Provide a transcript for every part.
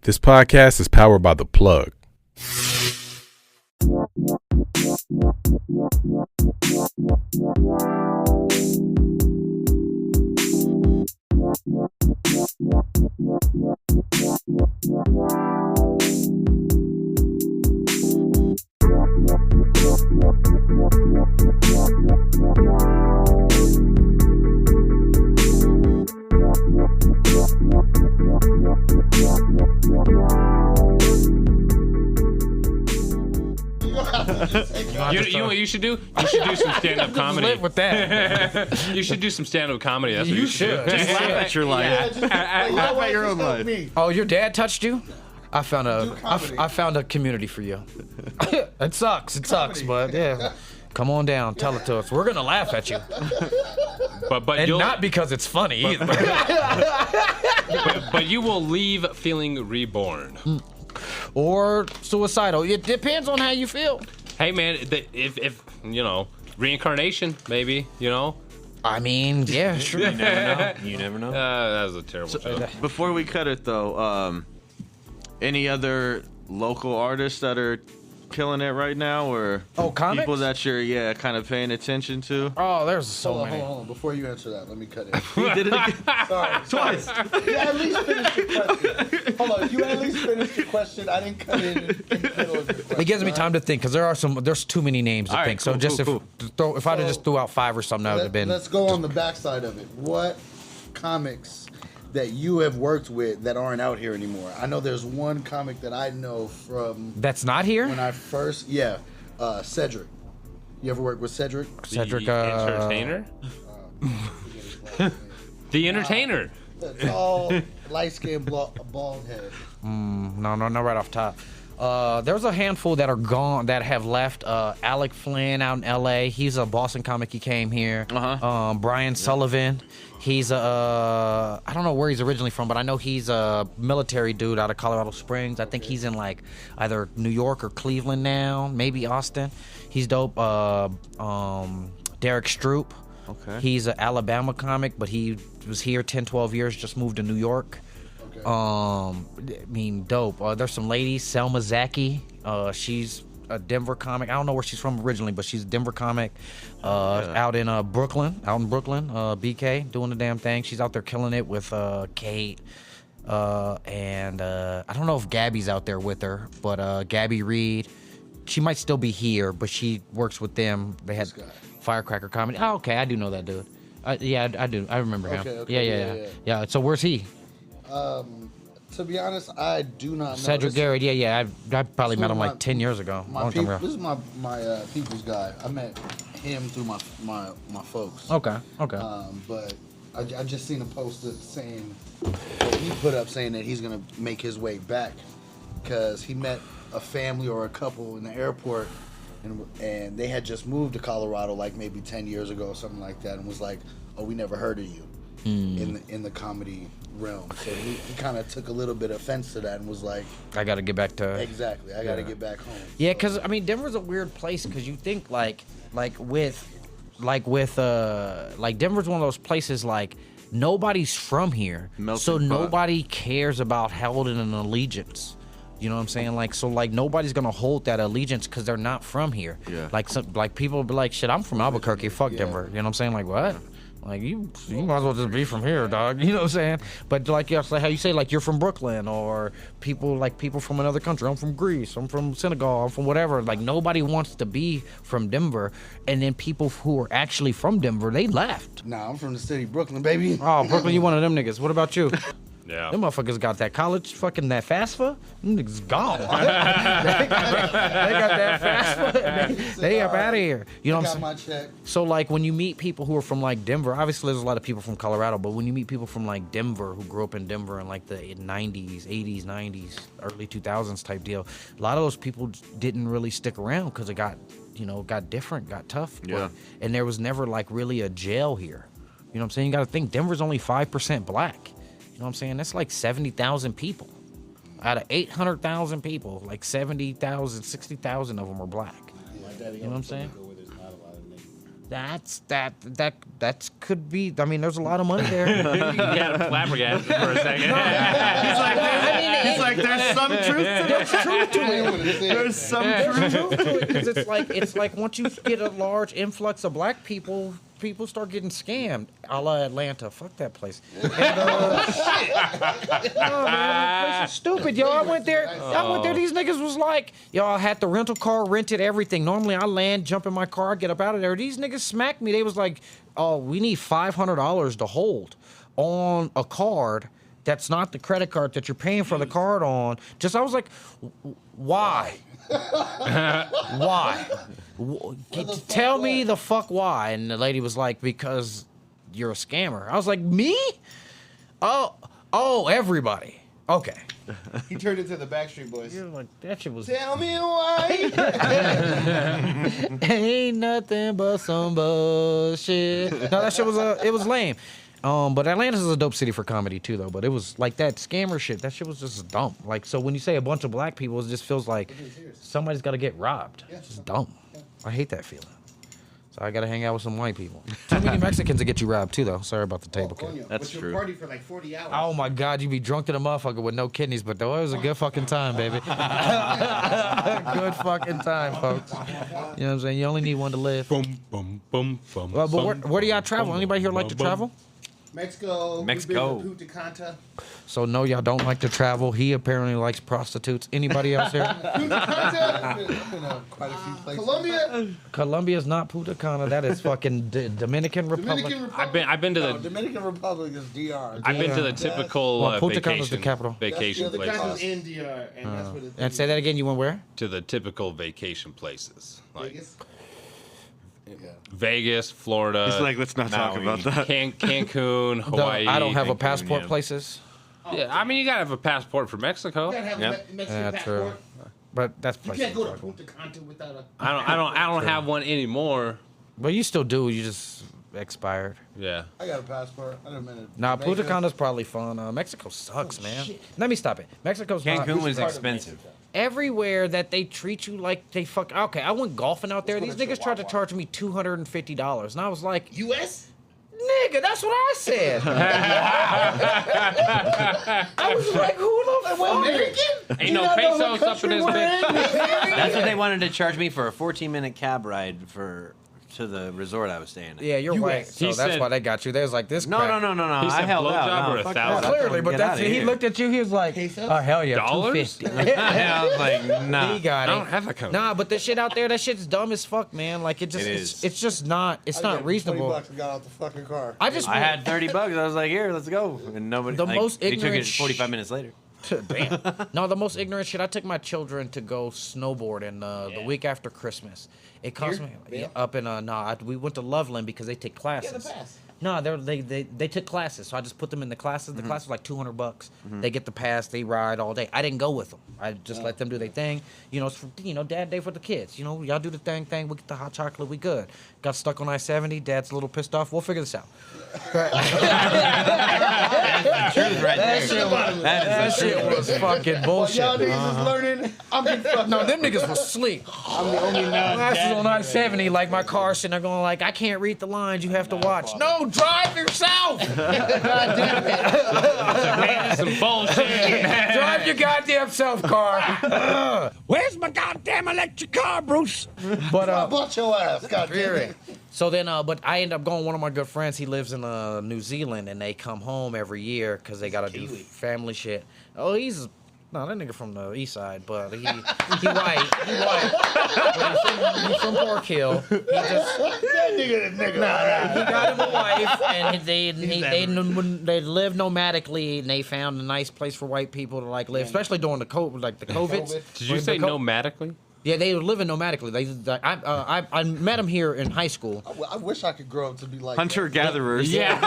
This podcast is powered by The Plug. You know what you should do? You should do some stand-up comedy. Live with that. You should do some stand-up comedy. That's what You should. Just laugh at your life. Laugh at your own life. Oh, your dad touched you? I found a community for you. It sucks, but yeah. Come on down, tell it to us. We're gonna laugh at you, But and not because it's funny either. but you will leave feeling reborn. Or suicidal. It depends on how you feel. Hey man, if you know, reincarnation, maybe, you know. I mean, yeah, sure. You never know. That was a terrible joke. Before we cut it though, any other local artists that are killing it right now, or comics? people that you're kind of paying attention to? Oh, there's so many. Hold on. Before you answer that, let me cut it. We did it again. Sorry. Twice. You at least finished your question. Hold on. You at least finished your question. I didn't cut in the middle of your question. It gives me time to think because there's too many names to All right, think. cool, so just cool. if I'd have just threw out 5 or something, that would have been. Let's go on the backside of it. What comics that you have worked with that aren't out here anymore? I know there's one comic that I know from That's not here. when I first, Cedric. You ever worked with Cedric? Cedric, The entertainer. The entertainer. The tall, light-skinned, bald head. No, right off top. There's a handful that are gone that have left. Alec Flynn out in L.A. He's a Boston comic. He came here. Brian Sullivan. He's I don't know where he's originally from, but I know he's a military dude out of Colorado Springs. I think he's in like either New York or Cleveland now, maybe Austin. He's dope. Derek Stroop. Okay. He's an Alabama comic, but he was here 10, 12 years, just moved to New York. Okay. I mean, dope. There's some ladies, Selma Zaki. She's a Denver comic. I don't know where she's from originally, but she's a Denver comic. Out in Brooklyn, BK, doing the damn thing. She's out there killing it with Kate. And I don't know if Gabby's out there with her, but Gabby Reed. She might still be here, but she works with them. They had Firecracker Comedy. Oh, okay, I do know that dude. Yeah, I do. I remember him. Okay, Yeah. So where's he? To be honest, I do not know. Cedric Garrett. Yeah. I probably met him like 10 years ago. This is my people's guy. I met him through my folks. Okay. But I just seen a post saying, he put up saying that he's gonna make his way back because he met a family or a couple in the airport, and they had just moved to Colorado like maybe 10 years ago or something like that, and was like, "Oh, we never heard of you." In the comedy realm, so he kind of took a little bit of offense to that and was like, I got to get back to exactly, I got to get back home. Yeah, because I mean, Denver's a weird place because you think like Denver's one of those places like nobody's from here, so nobody cares about holding an allegiance. You know what I'm saying? Like, so like nobody's gonna hold that allegiance because they're not from here. Yeah. Like people will be like, shit, I'm from Albuquerque, fuck Denver. You know what I'm saying? Like what? Like you might as well just be from here, dog. You know what I'm saying? But like how you say, like you're from Brooklyn, or people from another country. I'm from Greece. I'm from Senegal. I'm from whatever. Like nobody wants to be from Denver. And then people who are actually from Denver, they left. Nah, I'm from the city, Brooklyn, baby. Oh, Brooklyn, you one of them niggas. What about you? Yeah. Them motherfuckers got that college fucking that FAFSA. Them niggas gone. they got that FAFSA. They up out of here. You know what I'm saying? My check. So like when you meet people who are from like Denver, obviously there's a lot of people from Colorado, but when you meet people from like Denver who grew up in Denver in like the 90s, 80s, 90s, early 2000s type deal, a lot of those people didn't really stick around because it got different, got tough. Yeah. And there was never like really a jail here. You know what I'm saying? You got to think Denver's only 5% black. You know what I'm saying? That's like 70,000 people. Out of 800,000 people, like 70,000, 60,000 of them are black. You know what I'm saying? that could be. I mean, there's a lot of money there. You got flabbergasted for a second. He's like, there's some truth to There's truth to it. There's some There's truth. truth to it because it's like once you get a large influx of black people. People start getting scammed, a la Atlanta. Fuck that place. And, no, man, that place is stupid, yo. I went there. These niggas was like, yo, I had the rental car, rented everything. Normally, I land, jump in my car, get up out of there. These niggas smacked me. They was like, oh, we need $500 to hold on a card that's not the credit card that you're paying for the card on. I was like, why? Why? Tell me the fuck why. And the lady was like, because you're a scammer. I was like, me? Oh, everybody. Okay. He turned into the Backstreet Boys. You're like, that shit was. Tell me why. Ain't nothing but some bullshit. No, that shit was it was lame. But Atlanta's is a dope city for comedy too, though. But it was like that scammer shit. That shit was just dumb. Like, so when you say a bunch of black people, it just feels like somebody's got to get robbed. It's just dumb. I hate that feeling. So I got to hang out with some white people. Too many Mexicans to get you robbed too, though. Sorry about the table kid. That's true. Party for like 40 hours. Oh my God, you be drunk to the motherfucker with no kidneys, but though it was a good fucking time, baby. Good fucking time, folks. You know what I'm saying? You only need one to live. Boom, boom, boom, boom. Well, but where do y'all travel? Anybody here like to travel? Mexico. Mexico. We've been to Punta Cana. So no, y'all don't like to travel. He apparently likes prostitutes. Anybody else here? Punta Cana. I've been quite a few places. Colombia. Colombia's not Punta Cana. That is fucking Dominican Republic. Dominican Republic. I've been to the Dominican Republic is DR. I've been to the typical Well, Punta Cana's the vacation capital. vacation the places. capital's in DR, and that's what it's. And say that again. You went where? To the typical vacation places like Vegas. Vegas, Florida. He's like, let's not talk Maui. about that. Cancun, Hawaii. I don't have a Cancun, passport. yeah. Places, Yeah, I mean you gotta have a passport for Mexico. You gotta have Yep. a Mexican true. passport. but that's You places. can't go to Punta Cana without a. I don't have one anymore. But you still do. You just expired. Yeah. I got a passport. I don't mean Nah, Punta Cana's probably fun. Mexico sucks, man. Let me stop it. Mexico's not. Cancun was expensive. Everywhere that they treat you like they fuck. Okay, I went golfing out there. These niggas tried to charge me $250, and I was like, U.S. nigga, that's what I said. I was like, who the fuck? American? Ain't no pesos up in this bitch. That's what they wanted to charge me for a 14-minute cab ride to the resort I was staying at. Yeah, you're white, so He that's said- why they got you. They was like, this. No. He I said held out. blowjob No, or fuck $1,000? that. Clearly, but Get that's outta he here. looked at you. He was like, Pesos? oh hell yeah, Dollars? $250. I was like, nah. He got I it. don't have that kind of Nah, but the shit out there, that shit's dumb as fuck, man. Like it just, It it's, is. it's just not. It's not reasonable. $20 and got out the fucking car. I just I had $30. I was like, here, let's go. And nobody. The like, most they took ignorant it 45 minutes later. Damn. No, the most ignorant shit. I took my children to go snowboarding the week after Christmas. It cost Here? me Vail? up in we went to Loveland because they take classes. pass. No, they took classes, so I just put them in the classes. The class was like $200. They get the pass, they ride all day. I didn't go with them. I just let them do their thing. You know, it's for, Dad Day for the kids. You know, y'all do the thing. We get the hot chocolate. We good. Got stuck on I-70. Dad's a little pissed off. We'll figure this out. Truth right there. That shit was fucking bullshit. Y'all niggas is learning. I'm getting fucked No, up. them niggas was asleep. I'm the only Glasses on I-70, like my car sitting there going like, I can't read the lines, you have to watch. No, drive yourself! some bullshit. Drive your goddamn self, car. Where's my goddamn electric car, Bruce? But I bought your ass. God damn it. so then, but I end up going. One of my good friends, he lives in New Zealand, and they come home every year because they gotta do family shit. Oh, no, that nigga from the east side, but he white. But he's from Porch Hill. He just That nigga. he got him a wife, and they live nomadically, and they found a nice place for white people to like live, especially during the COVID. Did you say nomadically? Yeah, they were living nomadically. I met them here in high school. I wish I could grow up to be like Hunter gatherers. Yeah.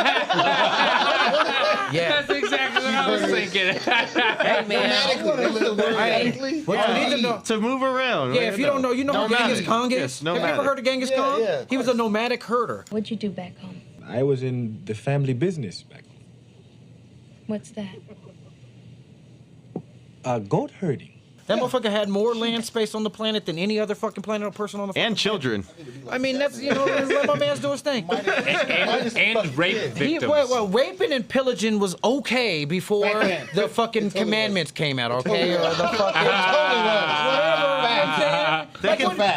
That's exactly what I was thinking. Hey man. Nomadically. What you need to know. To move around. Yeah, if you don't know, you know who Genghis Khan is? Yes, Have you ever nomadic. heard of Genghis Khan? yeah, of He was a nomadic herder. What'd you do back home? I was in the family business back What's that? then. Goat herding. That motherfucker had more land space on the planet than any other fucking planet or person on the And children. I mean, that's, let my man's do his thing. And rape victims. Well, raping and pillaging was okay before the fucking commandments came out, okay? Or the fucking...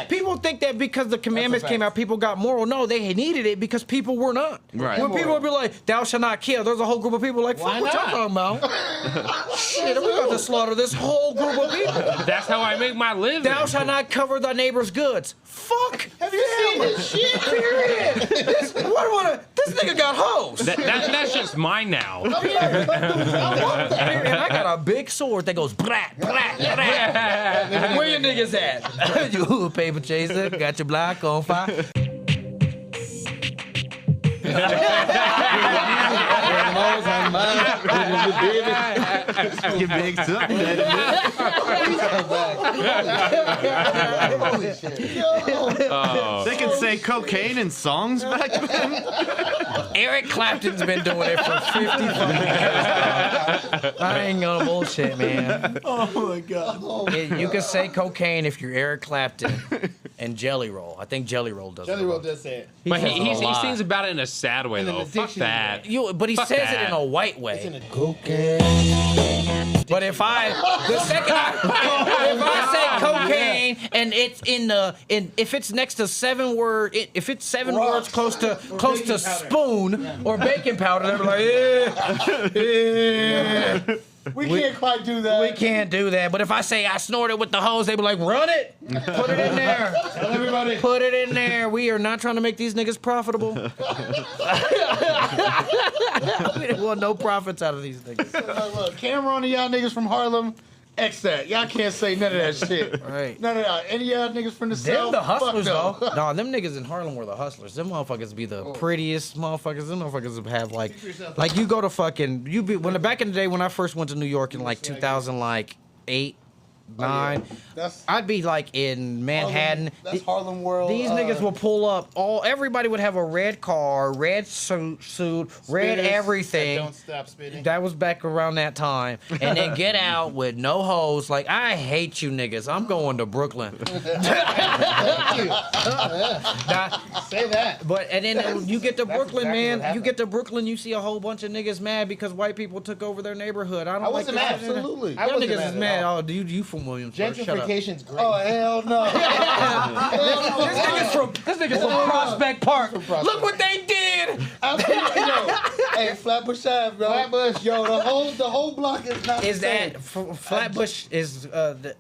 People think that because the commandments came out, people got moral. No, they needed it because people were not. Right. When people would be like, "Thou shalt not kill," there's a whole group of people like, "Fuck, what y'all talking about?" Shit, we about to slaughter this whole group of people. That's how I make my living. Thou shalt not cover thy neighbor's goods. Fuck. Have you seen this shit? Period. This nigga got hoes. That's just mine now. And I got a big sword that goes brat, brat, brat. Where your niggas at? You paper chaser, got your block on fire. You big something. They can say cocaine in songs back then. Eric Clapton's been doing it for 50 fucking years. I ain't gonna bullshit, man. Oh my god. You can say cocaine if you're Eric Clapton and Jelly Roll. I think Jelly Roll does. Jelly Roll does say it. But he sings about it in a sad way, though. Fuck that. But he Fuck says that. it in a white way. It's in a But if I say cocaine and it's if it's next to seven words close to spoon or baking powder, they're like, yeah. We can't quite do that. We can't do that. But if I say I snorted with the hose, they be like, run it. Put it in there. Tell everybody. Put it in there. We are not trying to make these niggas profitable. We don't want no profits out of these niggas. Look, Cameron and y'all niggas from Harlem, X that. Y'all can't say none of that shit. Right. None of that. Any of y'all niggas from the Them South, the hustlers, fuck though. no. No, them niggas in Harlem were the hustlers. Them motherfuckers be the prettiest motherfuckers. Them motherfuckers have like you go to fucking back in the day when I first went to New York in like 2008, 9. I'd be like in Manhattan. That's Harlem World. These niggas will pull up. Everybody would have a red car, red suit, red everything. Don't stop spitting. That was back around that time. And then get out with no hose. Like, I hate you niggas. I'm going to Brooklyn. Say that. And then you get to Brooklyn, man. You get to Brooklyn, you see a whole bunch of niggas mad because white people took over their neighborhood. I don't wasn't like mad. Absolutely. Y'all niggas is mad. Oh, dude, you from Williamsburg. Shut up. Gentrification's great. Oh, hell no. This nigga's from Prospect Park. Look what they did. Hey, Flatbush Ave, bro. Flatbush. Yo, the whole block is not Is the same. that Flatbush is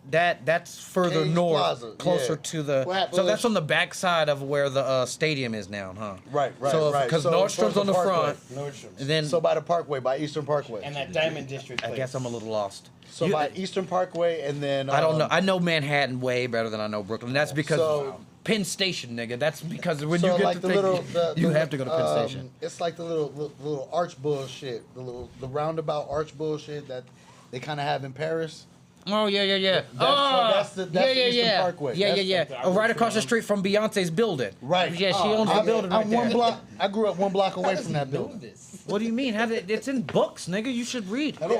that's further King's north, Plaza, closer yeah. to the. Flatbush. So that's on the backside of where the stadium is now, huh? Right. So because Nordstrom's on the front, Nordstrom's. and then So by the Parkway, by Eastern Parkway. And that Diamond District. I guess I'm a little lost. So by Eastern Parkway, and then I don't know. I know Manhattan way better than I know Brooklyn. That's because Penn Station, nigga. That's because when you get like to you have to go to Penn Station. It's like the little arch bullshit, the roundabout arch bullshit that they kind of have in Paris. Oh yeah. That's the Eastern Parkway. Yeah. Right across the street from Beyonce's building. Right. Yeah, she owns the building right I'm there. one block. I grew up one block away from that building. What do you mean? It's in books, nigga. You should read. That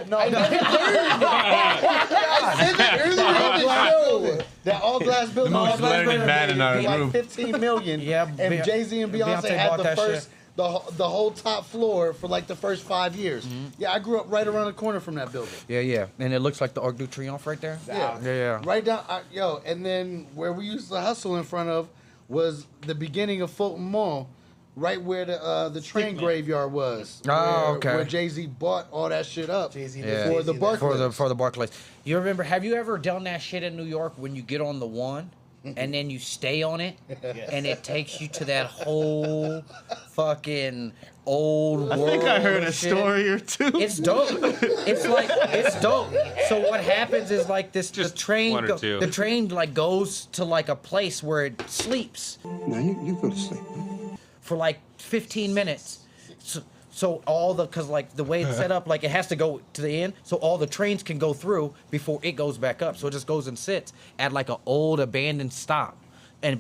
all glass building. Most learned man in our like room. 15 million. Yeah, and Jay-Z and Beyonce had bought the that first. shit. The whole top floor for like the first 5 years. Yeah, I grew up right around the corner from that building. Yeah. And it looks like the Arc de Triomphe right there. Yeah. Right down, and then where we used to hustle in front of was the beginning of Fulton Mall, right where the train graveyard was. Oh, okay. Where Jay-Z bought all that shit up for Yeah. the Barclays. For the Barclays. You remember? Have you ever done that shit in New York when you get on the one? And then you stay on it, and it takes you to that whole fucking old world. I think I heard a shit. story or two. It's dope. It's dope. So what happens is like the train one or two. the train like goes to like a place where it sleeps Now you go to sleep. for like 15 minutes. So because like the way it's set up, like it has to go to the end, so all the trains can go through before it goes back up. So it just goes and sits at like an old abandoned stop.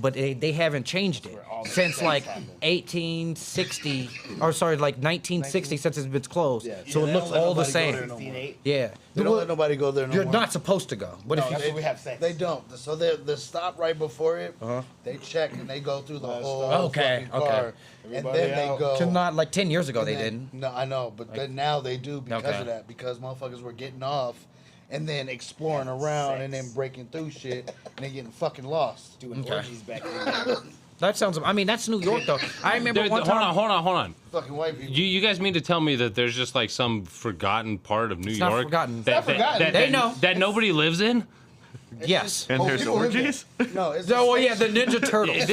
but they haven't changed it since like 1860 or sorry, like 1960 since it's been closed. Yeah. So Yeah, it they looks don't let all the nobody go there same. no more. Yeah, They don't let nobody go there no you're more. not supposed to go. But No, if you, that's where we have sex. They don't. So they stop right before it. They check and they go through the whole Okay, fucking car, and then they go. not like 10 years ago and they then- didn't. No, I know, but then now they do because Okay. of that. Because motherfuckers were getting off, and then exploring around, and then breaking through shit, and then getting fucking lost. Doing Okay. orgies back then. That sounds. I mean, that's New York though. I remember one time. Hold on. Fucking white people. You guys mean to tell me that there's just like some forgotten part of New It's York not forgotten. that, It's not forgotten. They know. that nobody lives in? Yes. And there's people live there. orgies? No, it's Oh well, yeah, the Ninja Turtles.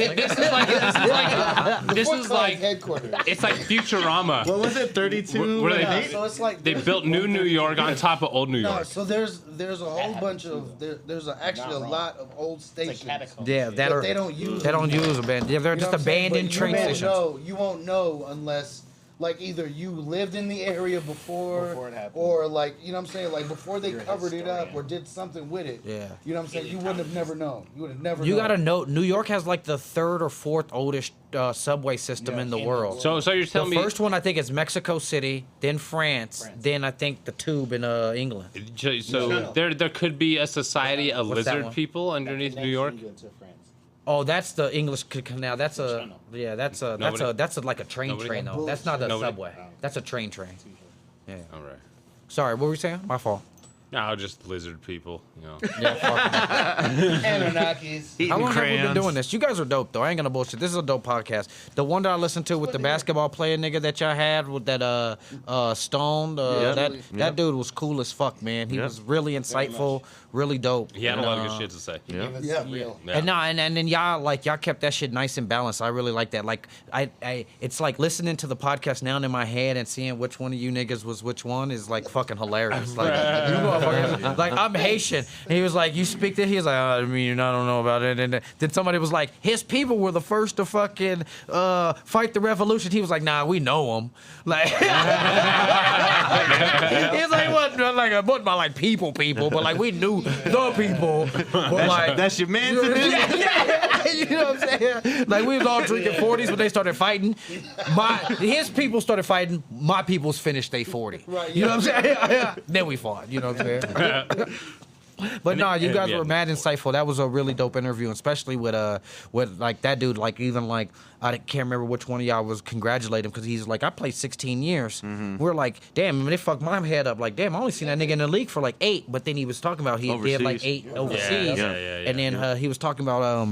This is like headquarters. it's like Futurama. What was it, 32? Where No, they so it's like they built New York on top of old New No, York. so there's a whole bunch of there's actually a lot of old stations. catacombs. Yeah, that But are they don't use they don't them. use abandoned. Yeah, they're You know just what I'm saying? abandoned But train you won't stations. know- you won't know unless, like, either you lived in the area before Before it happened. or, like, you know what I'm saying? Like, before they covered it up or did something with it. Yeah. You know what I'm saying? You wouldn't have never known. You would have never You known. gotta know, New York has like the third or fourth oldest subway system in the world. So you're The telling me first one I think is Mexico City, then France, then I think the Tube in England. so there could be a society of What's that lizard one? people underneath New York? Oh, that's the English Canal. That's a Channel. yeah. That's a Nobody- that's a like a train nobody- though. That's not a Nobody- subway. That's a train. Yeah. All right. Sorry, what were you saying? My fault. No, just lizard people. You know. Yeah. Fuck. Anunnakis. How long have we been crayons. doing this? You guys are dope though. I ain't gonna bullshit. This is a dope podcast. The one that I listened to with the basketball player nigga that y'all had with that Stone. That dude was cool as fuck, man. He Yep. was really insightful, really dope. He had a And, lot of good shit to say. Yeah. Yeah, real. Yeah. And no, and then y'all kept that shit nice and balanced. I really like that. Like I it's like listening to the podcast now in my head and seeing which one of you niggas was which one is like fucking hilarious. Like you motherfuckers, like I'm Haitian. And he was like, you speak that? He was like, I mean, I don't know about it. And then somebody was like, his people were the first to fucking fight the revolution. He was like, nah, we know them. Like he's like, what? Like it wasn't my like people, but like we knew the people. But like That's your man to do? yeah, you know what I'm saying? Like we was all drinking 40s when they started fighting. His people started fighting. My people's finished they 40. Right, You know what I'm saying? Then we fought. You know what I'm saying? But no, you guys were mad insightful. That was a really dope interview, especially with like that dude. Like even like I can't remember which one of y'all was congratulating because he's like I played 16 years. We're like, damn, they fucked my head up. Like, damn, I only seen that nigga in the league for like 8. But then he was talking about he did like Overseas. 8 overseas, Yeah. and then he was talking about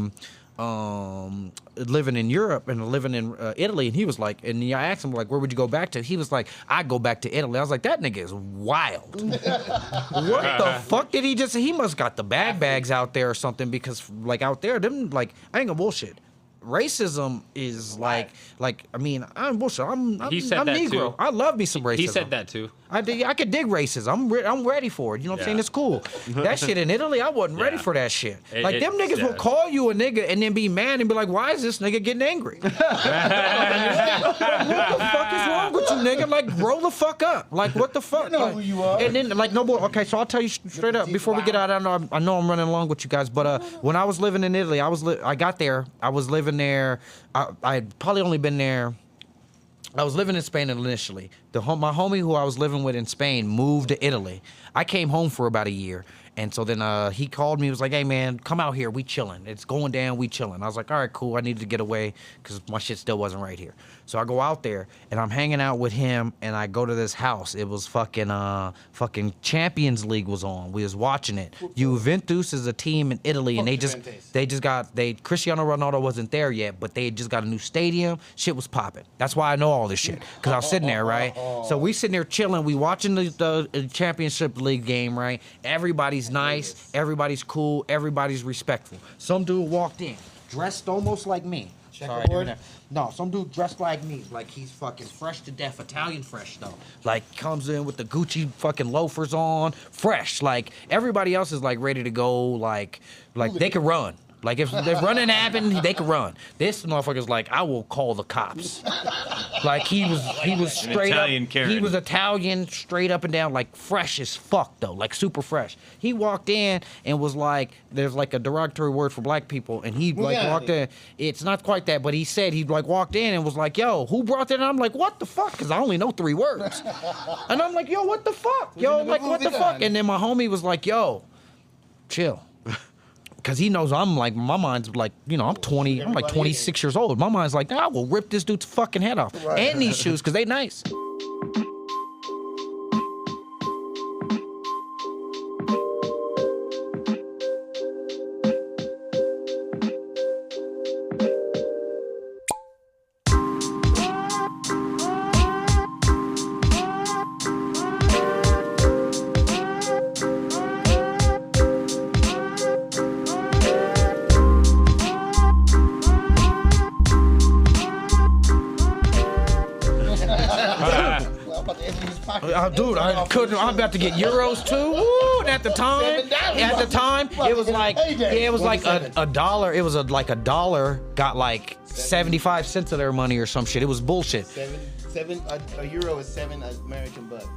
living in Europe and living in Italy, and he was like, and I asked him like, where would you go back to? He was like, I'd go back to Italy. I was like, that nigga is wild. What the fuck did he just say? He must got the bags out there or something because like out there, them like I ain't gonna bullshit. Racism is like I mean I'm bullshit. I'm He said I'm that Negro. too. I love me some racism. He said that too. I could dig racism. I'm ready for it. You know what I'm saying? Yeah. It's cool. That shit in Italy, I wasn't ready Yeah. for that shit. It- Like them niggas will yeah. call you a nigga and then be mad and be like, "Why is this nigga getting angry? What the fuck is wrong with you, nigga? Like roll the fuck up. Like what the fuck? know Like, who you are. And then like no boy. Okay, so I'll tell you straight up before we get out. I know I'm running along with you guys, but when I was living in Italy, I got there. I was living there. I had probably only been there. I was living in Spain initially. My homie who I was living with in Spain moved to Italy. I came home for about a year. And so then he called me. He was like, hey, man, come out here. We chilling. It's going down. We chilling. I was like, all right, cool. I needed to get away because my shit still wasn't right here. So I go out there, and I'm hanging out with him, and I go to this house. It was fucking Champions League was on. We was watching it. Juventus is a team in Italy, and they just Cristiano Ronaldo wasn't there yet, but they had just got a new stadium. Shit was popping. That's why I know all this shit because I was sitting there, right? So we sitting there chilling. We watching the Championship League game, right? Everybody's nice. Everybody's cool. Everybody's respectful. Some dude walked in, dressed almost like me. Sorry, no, some dude dressed like me, like he's fucking fresh to death, Italian fresh though. Like comes in with the Gucci fucking loafers on, fresh. Like everybody else is like ready to go, like they can run. Like if running happened, they could run. This motherfucker's like, I will call the cops. Like he was straight Italian up. Karen. He was Italian, straight up and down, like fresh as fuck though, like super fresh. He walked in and was like, there's like a derogatory word for black people, and he like walked in. It's not quite that, but he said he like walked in and was like, yo, who brought that? And I'm like, what the fuck? Because I only know 3 words. And I'm like, yo, what the fuck? Yo, like what the fuck? And then my homie was like, yo, chill. Because he knows I'm like, my mind's like, you know, I'm like 26 years old. My mind's like, I will rip this dude's fucking head off. And these shoes, because they nice. Dude, I couldn't. I'm about to get euros too. Woo, and at the time, it was like, it was like a dollar. It was like a dollar got like 75 cents of their money or some shit. It was bullshit. A euro is 7 American bucks.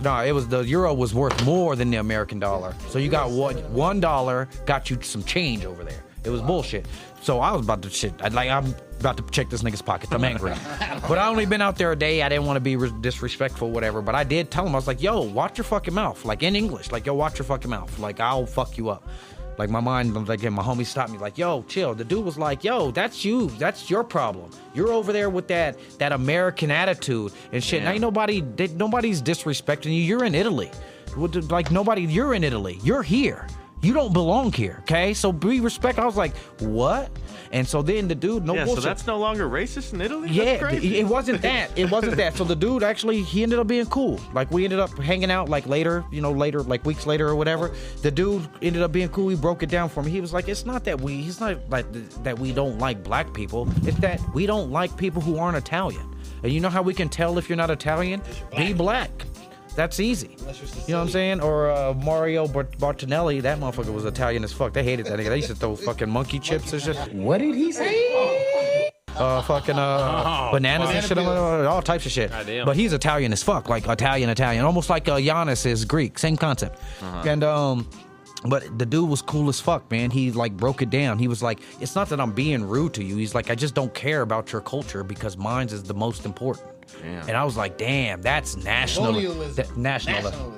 No, it was the euro was worth more than the American dollar. So you got $1 got you some change over there. It was bullshit. So I was about to I'm about to check this nigga's pockets. I'm angry. But I only been out there a day. I didn't want to be disrespectful, whatever. But I did tell him, I was like, yo, watch your fucking mouth. Like in English. Like, yo, watch your fucking mouth. Like, I'll fuck you up. Like my mind, like my homie stopped me, like, yo, chill. The dude was like, yo, that's you. That's your problem. You're over there with that American attitude and shit. Yeah. Now nobody's disrespecting you. You're in Italy. Like you're in Italy. You're here. You don't belong here, okay? So be respect. I was like, what? And so then the dude, bullshit. So that's no longer racist in Italy? Yeah, that's crazy. it wasn't that. It wasn't that. So the dude actually, he ended up being cool. Like we ended up hanging out like later, like weeks later or whatever. The dude ended up being cool. He broke it down for me. He was like, it's not that he's not like that we don't like black people. It's that we don't like people who aren't Italian. And you know how we can tell if you're not Italian? Be black. That's easy. You know what I'm saying? Or Mario Bartonelli, that motherfucker was Italian as fuck. They hated that nigga. They used to throw fucking monkey chips and shit. What did he say? Bananas and shit, all types of shit. Goddamn. But he's Italian as fuck, like Italian, almost like Giannis is Greek, same concept. And but the dude was cool as fuck, man. He like broke it down. He was like, it's not that I'm being rude to you. He's like, I just don't care about your culture because mine's is the most important. Damn. And I was like, damn, that's nationalism.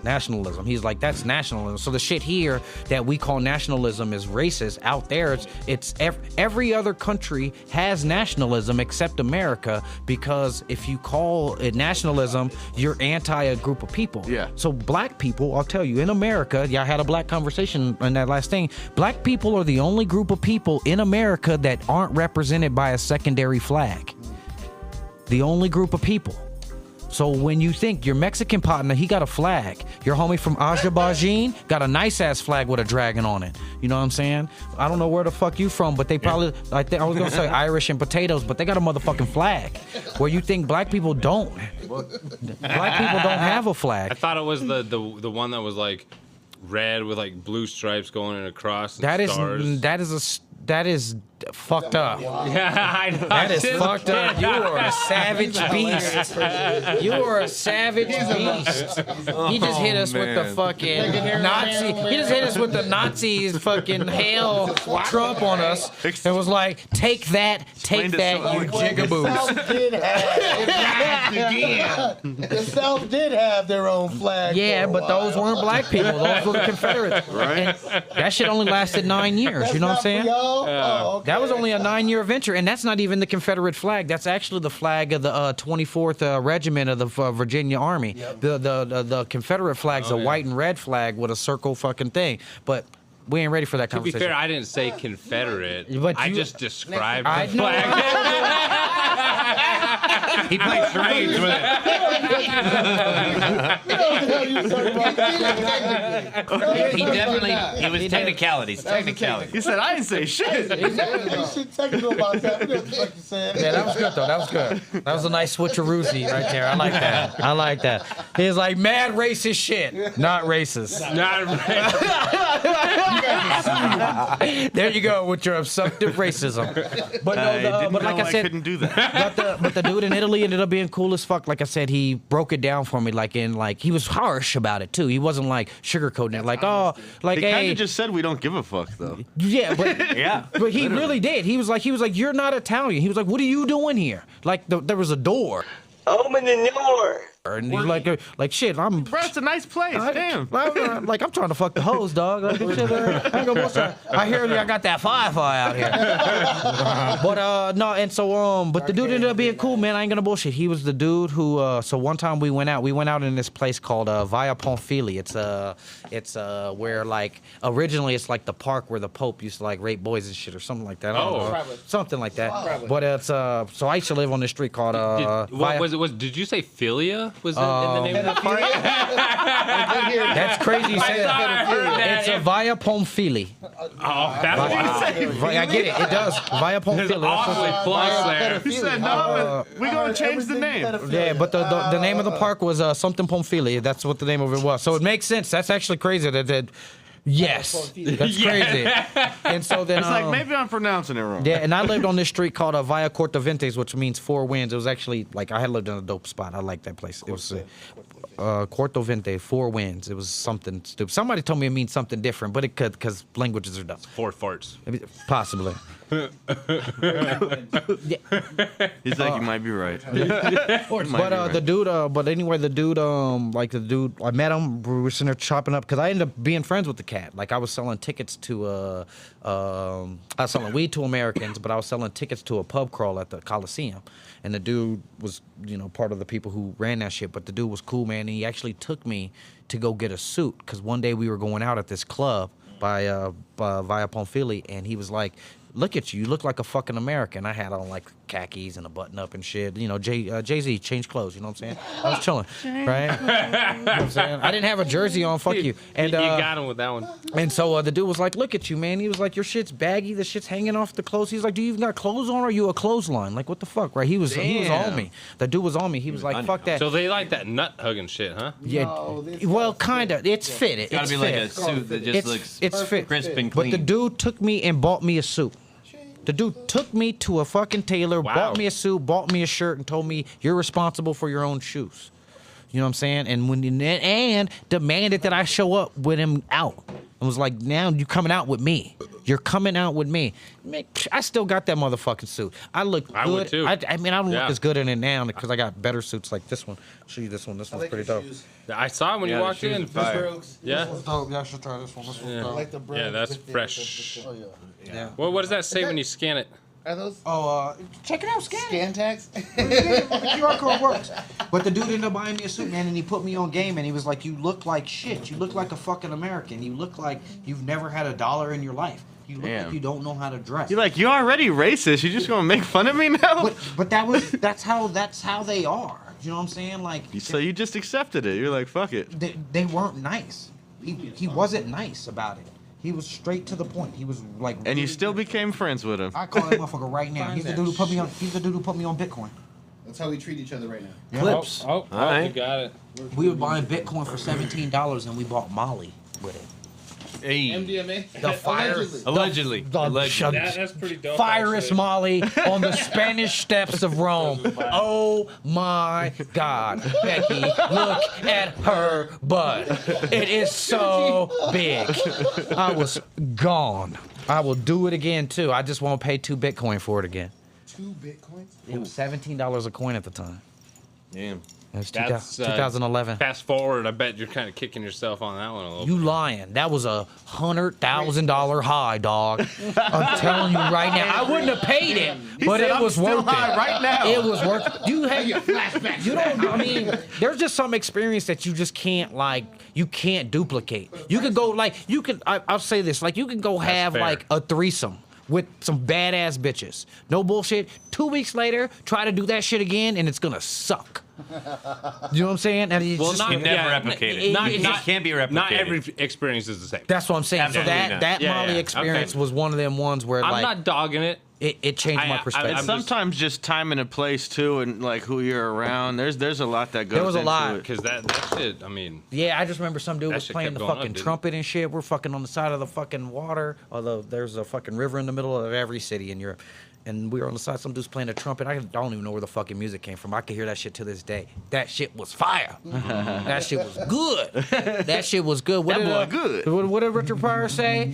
Nationalism. He's like, that's nationalism. So the shit here that we call nationalism is racist. Out there, it's every other country has nationalism except America, because if you call it nationalism, you're anti a group of people. Yeah. So black people, I'll tell you, in America, I had a black conversation in that last thing. Black people are the only group of people in America that aren't represented by a secondary flag. The only group of people. So when you think your Mexican partner, he got a flag. Your homie from Azerbaijan got a nice ass flag with a dragon on it. You know what I'm saying? I don't know where the fuck you from, but they probably, I was gonna say Irish and potatoes, but they got a motherfucking flag. Where you think black people don't. Black people don't have a flag. I thought it was the one that was like red with like blue stripes going across. And stars. That is fucked up. Yeah, I know. That is fucked up. You are a savage beast. You are a savage beast. He just hit us with the fucking Nazi. He just hit us with the Nazis fucking hail Trump on us and was like, take that, you jigaboos. The South did have their own flag. Yeah, but those weren't black people. Those were the Confederates. Right. And that shit only lasted 9 years. You know what I'm saying? Oh, okay. That was only a 9-year venture, and that's not even the Confederate flag. That's actually the flag of the 24th Regiment of the Virginia Army. Yep. The Confederate flag's a white and red flag with a circle fucking thing. But we ain't ready for that conversation. To be fair, I didn't say Confederate. I just described the know. flag. He played charades with it. He was technicalities. He said, I didn't say shit. Shit technical about that. You know what you said. Yeah, that was good, though. That was good. That was a nice switcheroozy right there. I like that. He was like, mad racist shit. Not racist. Not racist. There you go with your assumptive racism. But but like I said, couldn't do that. but the dude in Italy ended up being cool as fuck. Like I said, he broke it down for me. He was harsh about it too. He wasn't like sugarcoating it. Like He kind hey, of just said we don't give a fuck though. yeah, but but he literally. really did. He was like you're not Italian. He was like, what are you doing here? Like there was a door. Open the door. And he's like shit. I'm. Bro, it's a nice place. Damn. I'm trying to fuck the hose, dog. Like, shit, I ain't gonna bullshit. I hear you. I got that Wi-Fi out here. But no, and so but the dude ended up being cool, man. I ain't gonna bullshit. He was the dude who. So one time we went out in this place called Via Pamphili. It's where like originally it's like the park where the Pope used to like rape boys and shit or something like that. I don't know. Something like that. But it's so I used to live on this street called what was it? Did you say Philia? Was it in the name of the park? That's crazy you say that. It's a Via Pamphili. Oh, that's what you say. I get it. It does. Via Pamphili. Awfully close there. He said no. We're gonna change the name. Yeah, but the name of the park was something Pamphili. That's what the name of it was. So it makes sense. That's actually crazy. Yes, that's crazy. And so then It's like maybe I'm pronouncing it wrong. yeah, and I lived on this street called Via Cortaventes, which means four winds. It was actually like I had lived in a dope spot. I liked that place. It was Cortovente, four winds. It was something stupid. Somebody told me it means something different, but it could because languages are dumb. 4 farts. Possibly. He's like, you might be right. But the dude, I met him. We were sitting there chopping up because I ended up being friends with the cat. Like I was selling tickets to, I was selling weed to Americans, but I was selling tickets to a pub crawl at the Coliseum. And the dude was, part of the people who ran that shit. But the dude was cool, man. And he actually took me to go get a suit because one day we were going out at this club by Via Pamphili, and he was like, look at you look like a fucking American. I had on like khakis and a button up and shit. Jay-Z changed clothes, you know what I'm saying? I was chilling, right? You know what I'm saying? I didn't have a jersey on, fuck you. And you got him with that one. And so the dude was like, look at you, man. He was like, your shit's baggy, the shit's hanging off the clothes. He's like, do you even got clothes on or are you a clothesline? Like, what the fuck, right? He was on me. The dude was on me. He was like, fuck that. So they like that nut hugging shit, huh? Yeah, well, kind of. It's fitted. It's gotta be like a suit that just looks crisp and clean. But the dude took me and bought me a suit. The dude took me to a fucking tailor, bought me a suit, bought me a shirt, and told me, you're responsible for your own shoes. You know what I'm saying? And demanded that I show up with him out. And was like, now you're coming out with me. You're coming out with me. Man, I still got that motherfucking suit. I look good. I would too. I don't look as good in it now because I got better suits like this one. I'll show you this one. This one's pretty dope. I saw it when you walked in. Yeah. This one's dope. Yeah, I should try this one. This one's dope. Yeah, that's fresh. Oh, yeah. Well, what does that say when you scan it? Are those Check it out, scan tags? QR code works. But the dude ended up buying me a suit, man, and he put me on game, and he was like, you look like shit. You look like a fucking American. You look like you've never had $1 in your life. You look like you don't know how to dress. You're like, you're already racist. You just gonna make fun of me now? But that's how they are. You know what I'm saying? Like, so you just accepted it. You're like, fuck it. They weren't nice. He wasn't nice about it. He was straight to the point. He was like. And you still became friends with him. I call that motherfucker right now. He's the dude who put me on. He's the dude who put me on Bitcoin. That's how we treat each other right now. Clips. Oh, all right. You got it. We were buying Bitcoin for $17, and we bought Molly with it. Hey. MDMA? The fire. Allegedly. That's pretty dope. Firest actually. Molly on the Spanish steps of Rome. Oh my God, Becky, look at her butt. It is so big. I was gone. I will do it again too. I just won't pay 2 Bitcoin for it again. 2 Bitcoins? It was $17 a coin at the time. Damn. It was That's, 2011. Fast forward, I bet you're kind of kicking yourself on that one a little bit. You lying. That was a $100,000 high, dog. I'm telling you right now. I wouldn't have paid it, but it was worth it. Right now. It was worth it. You don't, I mean, there's just some experience that you just can't, you can't duplicate. You could go, I'll say this, you can go have, fair. a threesome with some badass bitches. No bullshit. 2 weeks later, try to do that shit again, and it's gonna suck. You know what I'm saying? And You can never replicate it. It can't be replicated. Not every experience is the same. That's what I'm saying. So Absolutely not. that Yeah, Molly yeah. experience Okay. was one of them ones where I'm not dogging it. It changed my perspective. And sometimes just time and a place too, and like who you're around. There's a lot that goes. There was a lot because that shit. I mean, yeah, I just remember some dude was playing the fucking up, trumpet and shit. We're fucking on the side of the fucking water, although there's a fucking river in the middle of every city in Europe. And we were on the side, some dude's playing a trumpet. I don't even know where the fucking music came from. I can hear that shit to this day. That shit was fire. That shit was good. That shit was good. What did Richard Pryor say?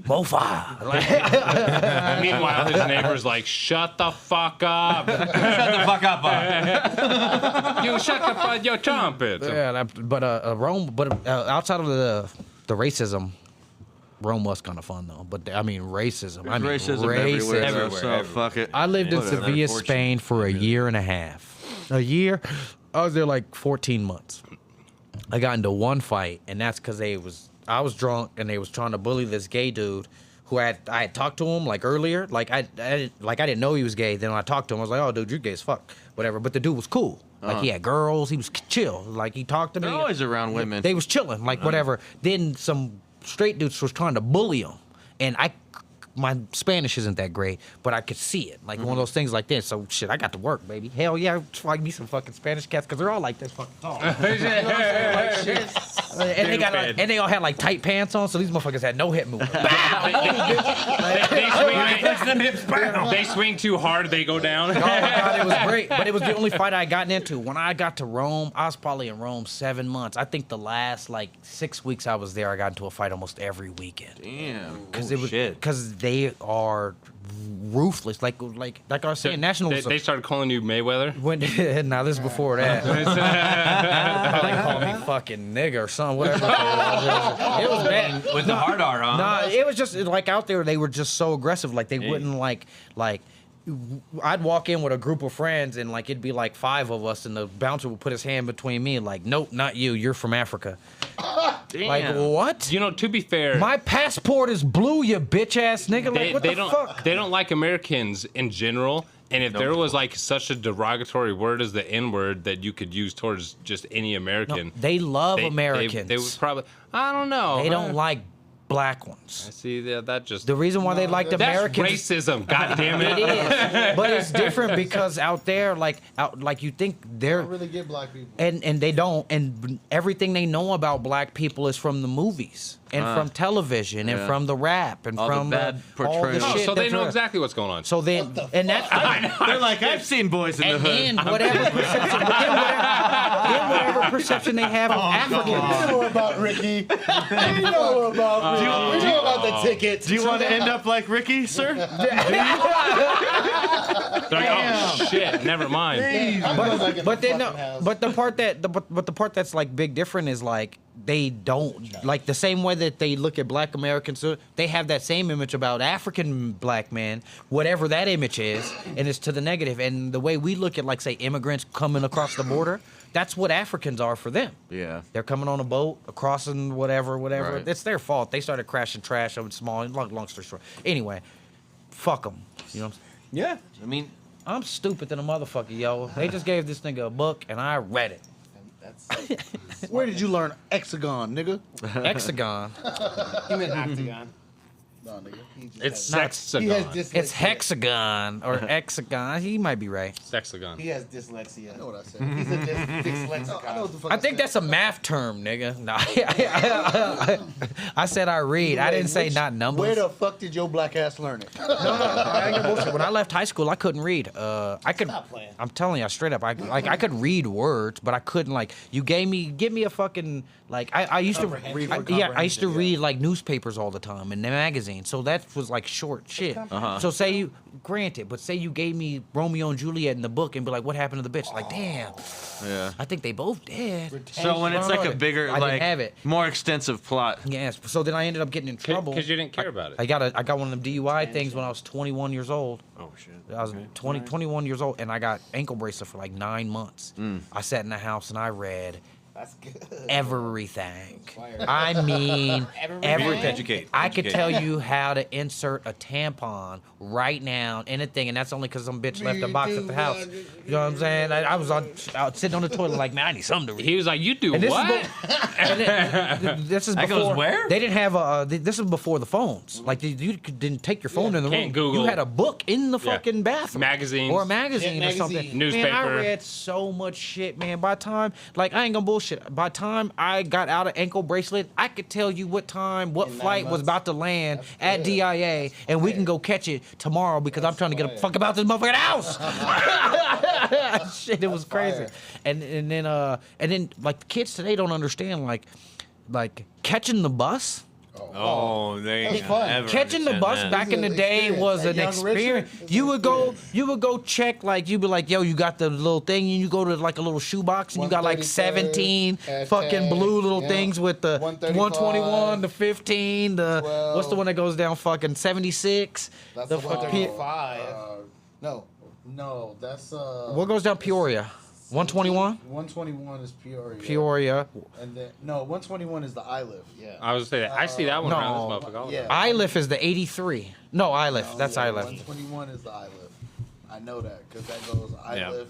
Mo fire. Meanwhile, his neighbor's like, shut the fuck up. Shut the fuck up. You shut the fuck your trumpet. Yeah, but Rome, outside of the racism, Rome was kind of fun though, but I mean racism. Everywhere. So fuck it. I lived in Sevilla, Spain for a year and a half. A year? I was there like 14 months. I got into one fight, and that's because I was drunk, and they was trying to bully this gay dude who I had talked to him like earlier. Like I didn't know he was gay. Then when I talked to him, I was like, oh dude, you're gay as fuck. Whatever. But the dude was cool. Like he had girls. He was chill. Like he talked to me. They're always around women. They was chilling. Like whatever. Then some straight dudes was trying to bully him, and my Spanish isn't that great, but I could see it, like one of those things like this. So shit, I got to work, baby. Hell yeah, find me some fucking Spanish cats because they're all like this fucking tall. You know what I'm saying? Like, shit. And they got and they all had like tight pants on, so these motherfuckers had no hip movement. They swing too hard, they go down. Oh my god, it was great. But it was the only fight I gotten into. When I got to Rome, I was probably in Rome 7 months. I think the last like 6 weeks I was there, I got into a fight almost every weekend. Damn. Because they are ruthless. Like I was saying, nationals. They started calling you Mayweather. Now this is before that. Probably call me fucking nigga or something. Whatever. It was bad. With the hard R on. Nah, it was just like out there. They were just so aggressive. Like they wouldn't like. I'd walk in with a group of friends and like it'd be like 5 of us, and the bouncer would put his hand between me and like, nope, not you. You're from Africa. Damn. Like what? You know, to be fair, my passport is blue, you bitch ass nigga. Like what the fuck? They don't like Americans in general. And if there was like such a derogatory word as the N-word that you could use towards just any American, they love Americans. They would probably. I don't know. They don't like black ones. I see that just the reason why they liked Americans. That's racism. God damn it. It is, but it's different because out there, like you think they're don't really get black people, and they don't, and everything they know about black people is from the movies and from television and from the rap and all from the bad all the portrayals. shit. So they know exactly what's going on. So then, and that's They're like, I've seen Boys in the and Hood. then whatever perception, then whatever perception they have of Africans. You know about Ricky. You know about Ricky. You know about the ticket. Do you want to end up like Ricky, sir? They're like, oh shit, never mind. But they know. But the part that's like big different is like they don't like the same way that they look at black Americans. So they have that same image about African black men, whatever that image is, and it's to the negative. And the way we look at like say immigrants coming across the border, that's what Africans are for them. Yeah. They're coming on a boat, crossing whatever. Right. It's their fault. They started crashing trash over small. Long story short. Anyway, fuck them. You know what I'm saying? Yeah. I mean, I'm stupid than a motherfucker, yo. They just gave this nigga a book, and I read it. Where did you learn hexagon, nigga? Hexagon. He meant octagon. No, nigga. It's He has sexagon. dyslexia. It's hexagon or hexagon. He might be right. Sexagon. He has dyslexia. I know what I said. He's a dyslexic. I know what the fuck I think that's a math term, nigga. No, I said I read. I didn't say not numbers. Where the fuck did your black ass learn it? I ain't gonna bullshit. When I left high school, I couldn't read. I could. Stop playing. I'm telling you straight up. I could read words, but I couldn't like. You give me a fucking like. I used to Read for I used to read like newspapers all the time and the magazines. So that was like short shit. So say you granted, but say you gave me Romeo and Juliet in the book and be like, what happened to the bitch? Like, damn. Yeah. I think they both dead. So when it's like a bigger, I like didn't have it. more extensive plot. Yes. So then I ended up getting in trouble Because you didn't care about it. I got one of them DUI things when I was 21 years old. oh shit. I was 21 years old, and I got ankle bracelet for like 9 months. I sat in the house and I read That's good. everything. Fire. I mean, everything. Educate. I could tell you how to insert a tampon right now, anything, and that's only because some bitch left the box at the house. You know what I'm saying? I was sitting on the toilet like, man, I need something to read. He was like, "You do And this what?" This is That before. goes where? They didn't have this is before the phones. Like you didn't take your phone in the room. Can't Google. You had a book in the fucking bathroom, Magazines. or a magazine Yeah, or something. magazine. Newspaper. Man, I read so much shit, man. By the time, like, I ain't gonna bullshit. By the time I got out of ankle bracelet, I could tell you what time, what In 9 flight was months. about to land at good. DIA, and we can go catch it tomorrow because I'm trying to get a fuck about this motherfucking house. Shit, it was crazy. And then like the kids today don't understand like catching the bus. Oh, they ain't fun. ever Catching the understand bus that. back in the day was At an Young experience. Richard, You would go check, like, you'd be like, yo, you got the little thing, and you go to like a little shoebox, and you got like 17 hashtag, fucking blue little yeah. things with the 121, the 15, the 12. what's the one that goes down fucking 76? That's The the fucking one. 5. No, that's what goes down Peoria? 121? 121 is Peoria. Peoria. And then 121 is the ILIF. Yeah. I was saying, I see that one No. around this motherfucker. all the Yeah. time. ILIF is the 83. No, ILIF. That's ILIF. 121 is the ILIF. I know that because that goes ILIF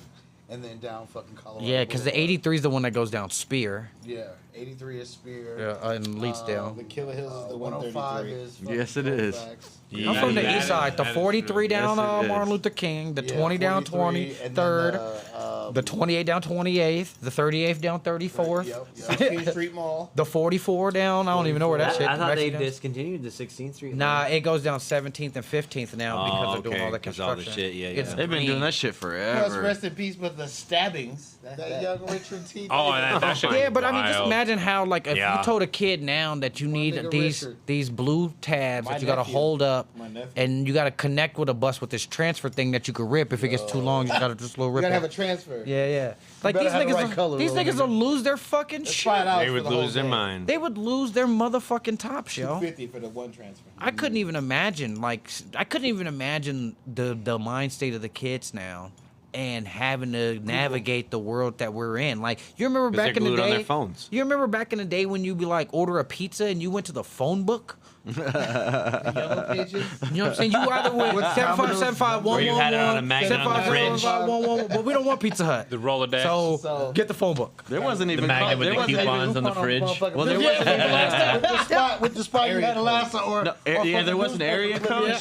and then down fucking Colorado. Yeah, because the Boulevard. 83 is the one that goes down Spear. Yeah, 83 is Spear. Yeah, in Leedsdale. The Killer Hills is the 105 133. is. fucking Yes, it is. Colfax. Yeah, I'm from the that east is- side. The that is 43 true. down Yes, it Martin is. Luther King. The Yeah, 20 down 43, and then 23rd. The 28 down 28th. The 38th down 34th. Yep. 16th Street Mall. The 44 down. I don't even know where that shit. I thought they Mexican- discontinued the 16th Street. Nah, it goes down 17th and 15th now because Oh, they're doing okay, all the 'cause all the construction. shit, yeah, It's yeah. They've been doing that shit Plus, forever. rest in peace with the stabbings. That young Richard T. Oh, and that shit. Yeah, but I mean, just wild. imagine how, like, if Yeah. you told a kid now that you need nigga these Richard. these blue tabs My that you got to nephew. hold up, My nephew. and you got to connect with a bus with this transfer thing that you could rip. If it gets too long, you got to just little You rip gotta it. have a transfer. Yeah, yeah. Like better these have the niggas, right color, these little niggas nigga. will lose their fucking Let's shit. try it out. They for would the whole lose their day. mind. They would lose their motherfucking tops, yo. 250 for the one transfer. I couldn't even imagine, like, I couldn't even imagine the mind state of the kids now, and having to navigate the world that we're in. Like, you remember 'Cause back in they're the glued on day? their phones. You remember back in the day when you'd be like, order a pizza, and you went to the phone book. The yellow pages. You know what I'm saying? You either went 7575 Or you had it on a magnet on the fridge. But we don't want Pizza Hut. The Rolodex. So get the phone book. There wasn't even magnet with there the wasn't coupons even, on the fridge. well, there wasn't even with the spot you had a last or yeah, there wasn't area code.